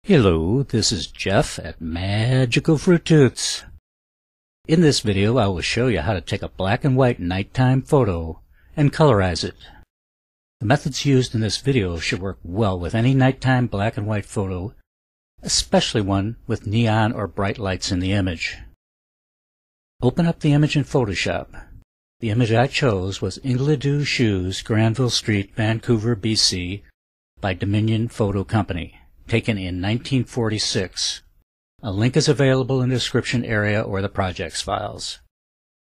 Hello, this is Jeff at Magical Fruit Toots. In this video I will show you how to take a black and white nighttime photo and colorize it. The methods used in this video should work well with any nighttime black and white photo, especially one with neon or bright lights in the image. Open up the image in Photoshop. The image I chose was Ingledew Shoes, Granville Street, Vancouver, BC by Dominion Photo Company, taken in 1946. A link is available in the description area or the projects files.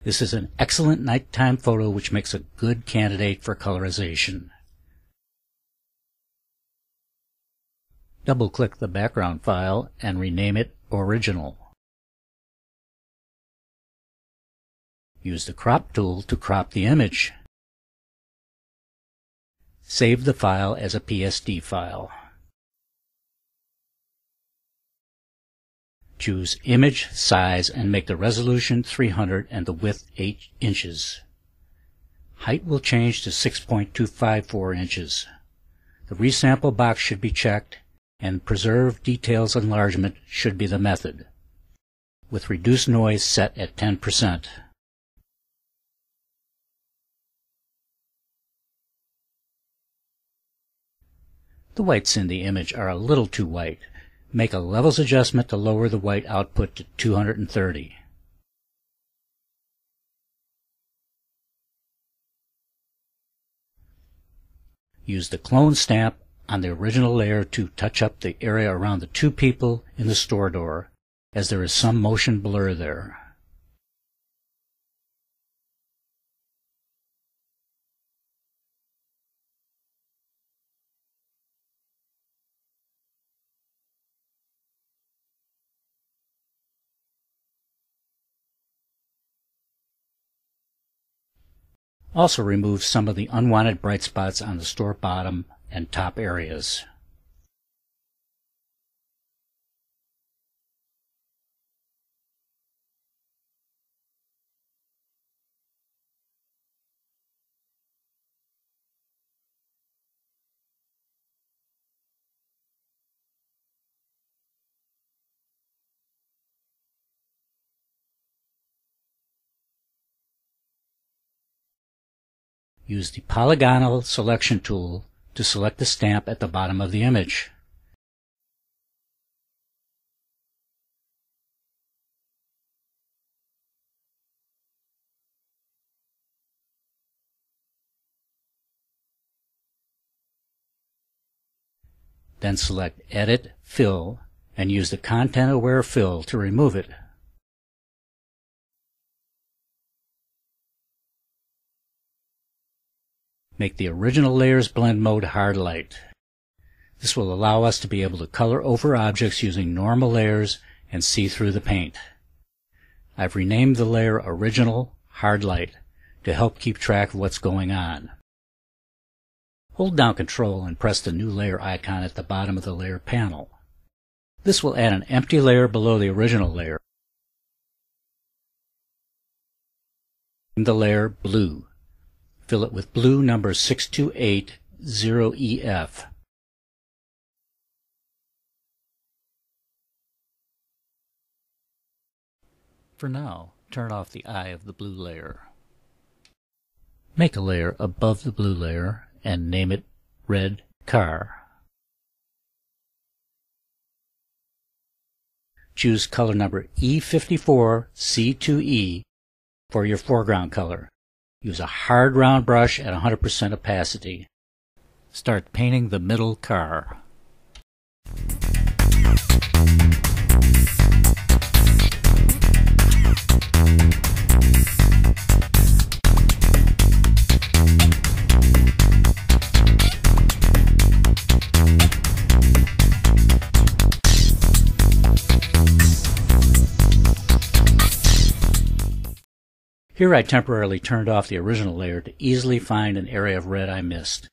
This is an excellent nighttime photo which makes a good candidate for colorization. Double-click the background file and rename it Original. Use the crop tool to crop the image. Save the file as a PSD file. Choose Image, Size, and make the resolution 300 and the width 8 inches. Height will change to 6.254 inches. The resample box should be checked, and Preserve Details Enlargement should be the method, with Reduce Noise set at 10%. The whites in the image are a little too white. Make a levels adjustment to lower the white output to 230. Use the clone stamp on the original layer to touch up the area around the two people in the store door, as there is some motion blur there. Also remove some of the unwanted bright spots on the store bottom and top areas. Use the polygonal selection tool to select the stamp at the bottom of the image. Then select Edit, Fill, and use the Content-Aware Fill to remove it. Make the original layer's blend mode hard light. This will allow us to be able to color over objects using normal layers and see through the paint. I've renamed the layer Original Hard Light to help keep track of what's going on. Hold down Control and press the new layer icon at the bottom of the layer panel. This will add an empty layer below the original layer. Name the layer Blue. Fill it with blue number 6280EF. For now, turn off the eye of the blue layer. Make a layer above the blue layer and name it Red Car. Choose color number E54C2E for your foreground color. Use a hard round brush at 100% opacity. Start painting the middle car. Here I temporarily turned off the original layer to easily find an area of red I missed.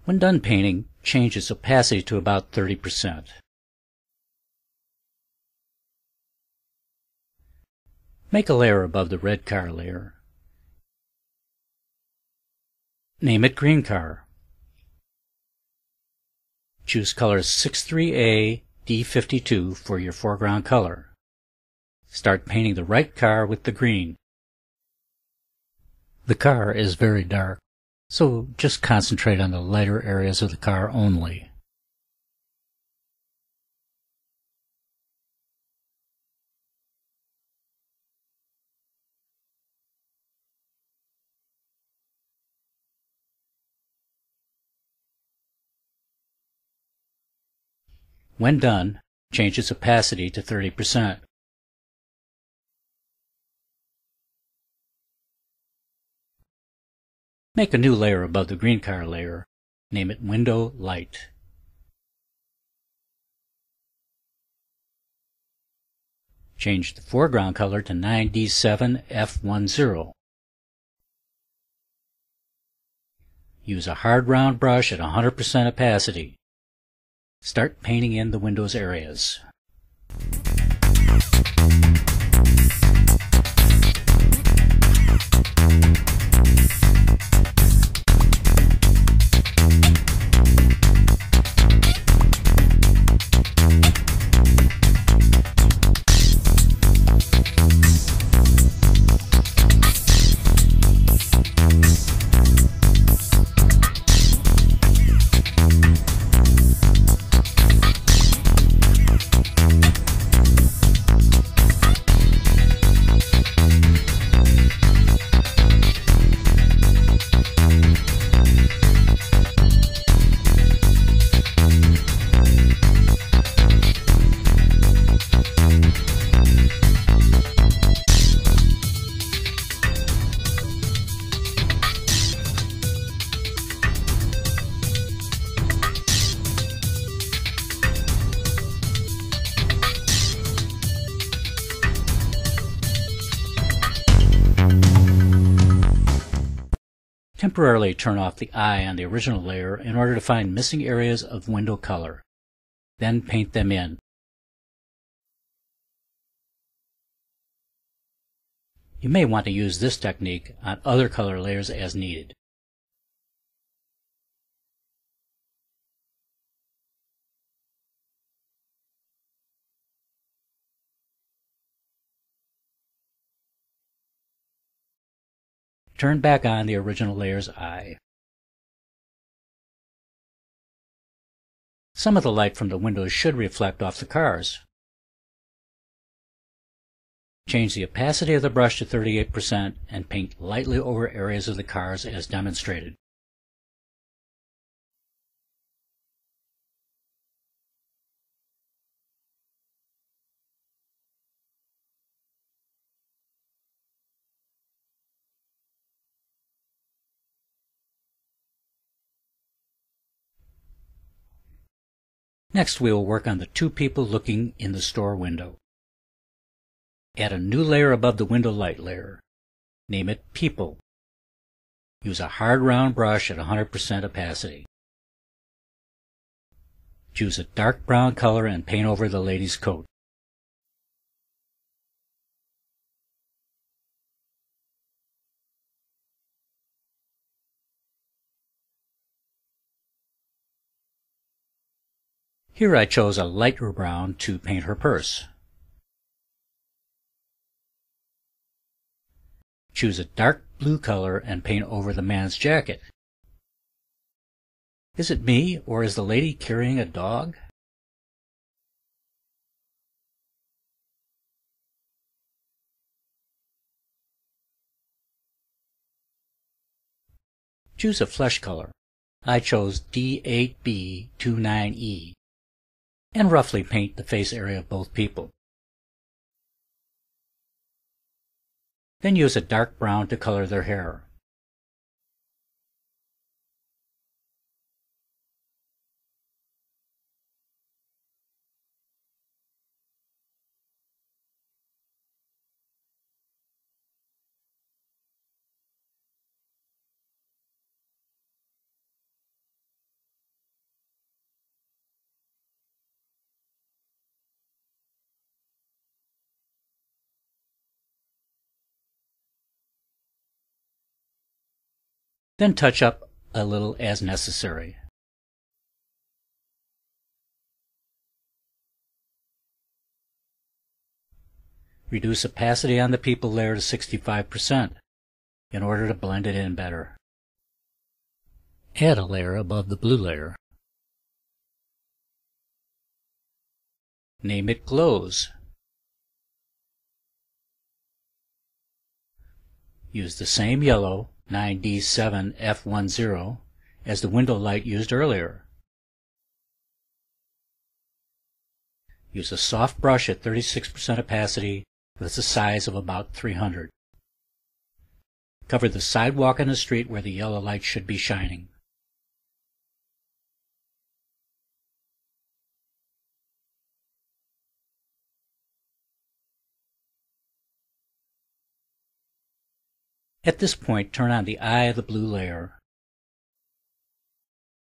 When done painting, change its opacity to about 30%. Make a layer above the red car layer. Name it Green Car. Choose color 63A D52 for your foreground color. Start painting the right car with the green. The car is very dark, so just concentrate on the lighter areas of the car only. When done, change its opacity to 30%. Make a new layer above the green car layer. Name it Window Light. Change the foreground color to 9D7F10. Use a hard round brush at 100% opacity. Start painting in the windows areas. Temporarily turn off the eye on the original layer in order to find missing areas of window color. Then paint them in. You may want to use this technique on other color layers as needed. Turn back on the original layer's eye. Some of the light from the windows should reflect off the cars. Change the opacity of the brush to 38% and paint lightly over areas of the cars as demonstrated. Next, we will work on the two people looking in the store window. Add a new layer above the window light layer. Name it People. Use a hard round brush at 100% opacity. Choose a dark brown color and paint over the lady's coat. Here I chose a lighter brown to paint her purse. Choose a dark blue color and paint over the man's jacket. Is it me, or is the lady carrying a dog? Choose a flesh color. I chose D8B29E. And roughly paint the face area of both people. Then use a dark brown to color their hair. Then touch up a little as necessary. Reduce opacity on the people layer to 65% in order to blend it in better. Add a layer above the blue layer. Name it Glows. Use the same yellow 9D7F10 as the window light used earlier. Use a soft brush at 36% opacity with a size of about 300. Cover the sidewalk and the street where the yellow light should be shining. At this point, turn on the eye of the blue layer.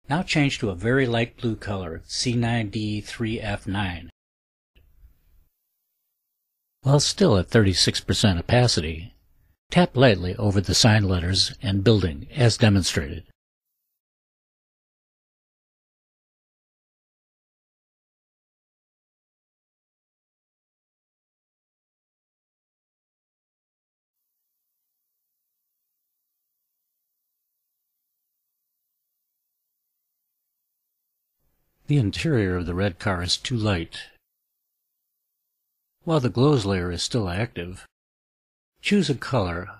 Now change to a very light blue color, C9D3F9. While still at 36% opacity, tap lightly over the sign letters and building as demonstrated. The interior of the red car is too light. While the Glows layer is still active, choose a color,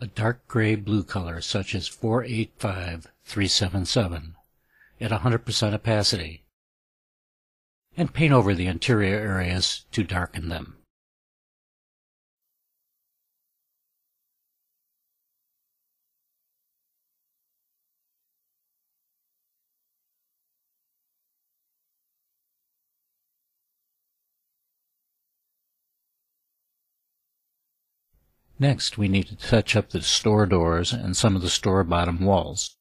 a dark gray blue color such as 485377 at 100% opacity, and paint over the interior areas to darken them. Next, we need to touch up the store doors and some of the store bottom walls.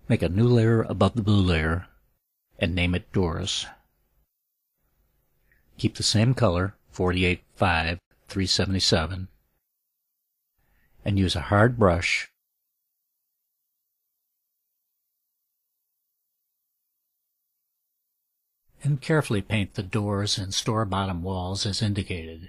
Make a new layer above the blue layer and name it Doors. Keep the same color, 485377, and use a hard brush and carefully paint the doors and store bottom walls as indicated.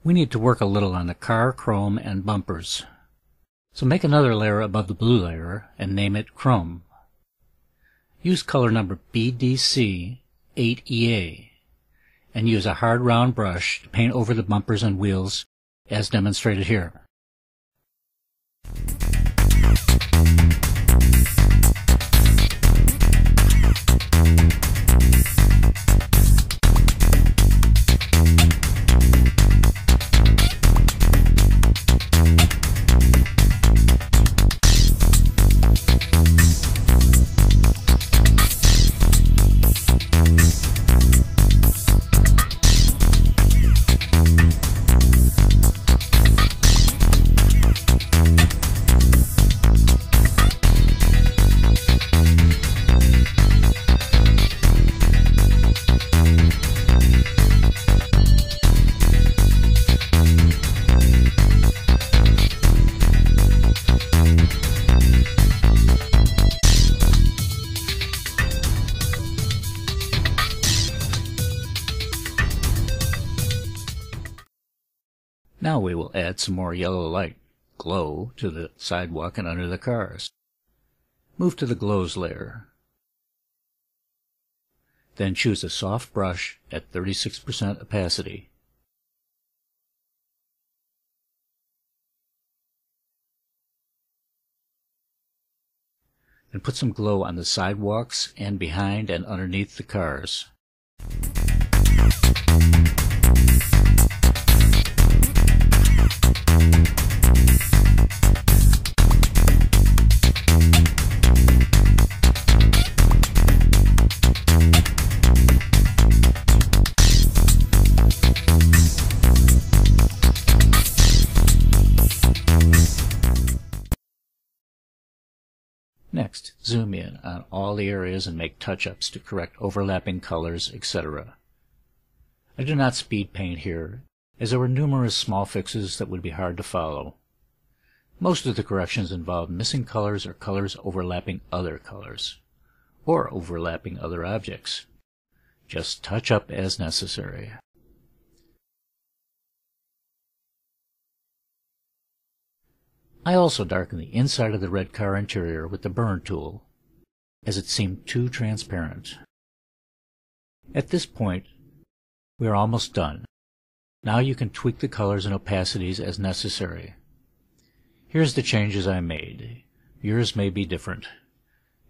We need to work a little on the car, chrome, and bumpers. So make another layer above the blue layer and name it Chrome. Use color number BDC8EA and use a hard round brush to paint over the bumpers and wheels as demonstrated here. Now we will add some more yellow light, glow, to the sidewalk and under the cars. Move to the glows layer. Then choose a soft brush at 36% opacity. And put some glow on the sidewalks and behind and underneath the cars. Next, zoom in on all the areas and make touch-ups to correct overlapping colors, etc. I do not speed paint here, as there were numerous small fixes that would be hard to follow. Most of the corrections involve missing colors or colors overlapping other colors, or overlapping other objects. Just touch up as necessary. I also darkened the inside of the red car interior with the burn tool, as it seemed too transparent. At this point, we are almost done. Now you can tweak the colors and opacities as necessary. Here's the changes I made. Yours may be different.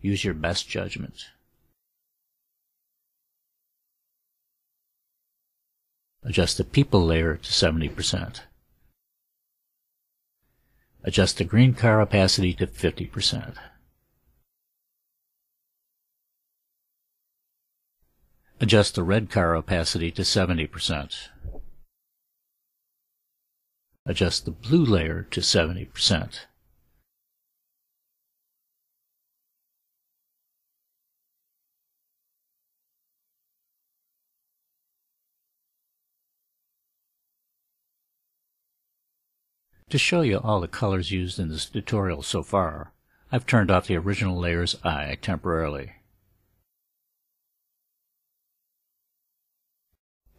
Use your best judgment. Adjust the people layer to 70%. Adjust the green car opacity to 50%. Adjust the red car opacity to 70%. Adjust the blue layer to 70%. To show you all the colors used in this tutorial so far, I've turned off the original layer's eye temporarily.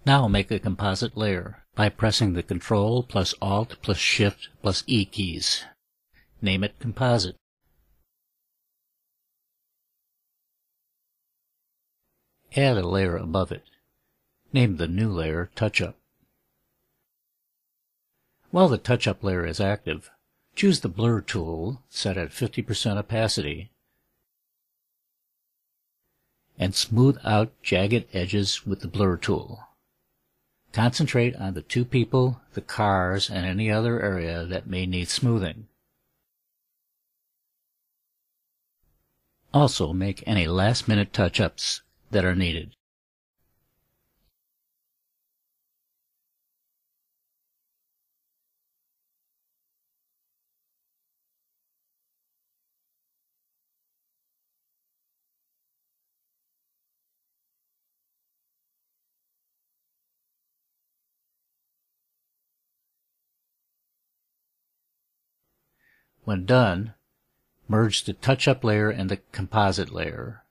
Now make a composite layer by pressing the Ctrl plus Alt plus Shift plus E keys. Name it Composite. Add a layer above it. Name the new layer Touch-Up. While the touch-up layer is active, choose the blur tool set at 50% opacity and smooth out jagged edges with the blur tool. Concentrate on the two people, the cars, and any other area that may need smoothing. Also make any last-minute touch-ups that are needed. When done, merge the touch-up layer and the composite layer.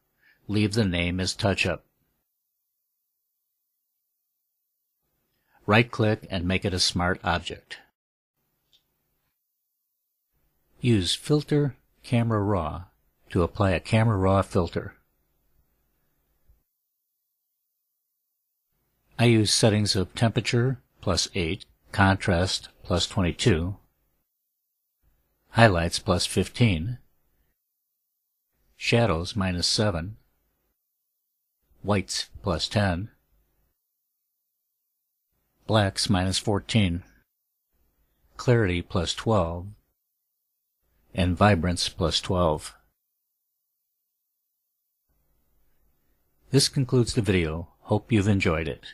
Leave the name as touch-up. Right-click and make it a smart object. Use Filter Camera Raw to apply a Camera Raw filter. I use settings of temperature +8, contrast +22, highlights +15, shadows -7, whites +10, blacks -14, clarity +12, and vibrance +12. This concludes the video. Hope you've enjoyed it.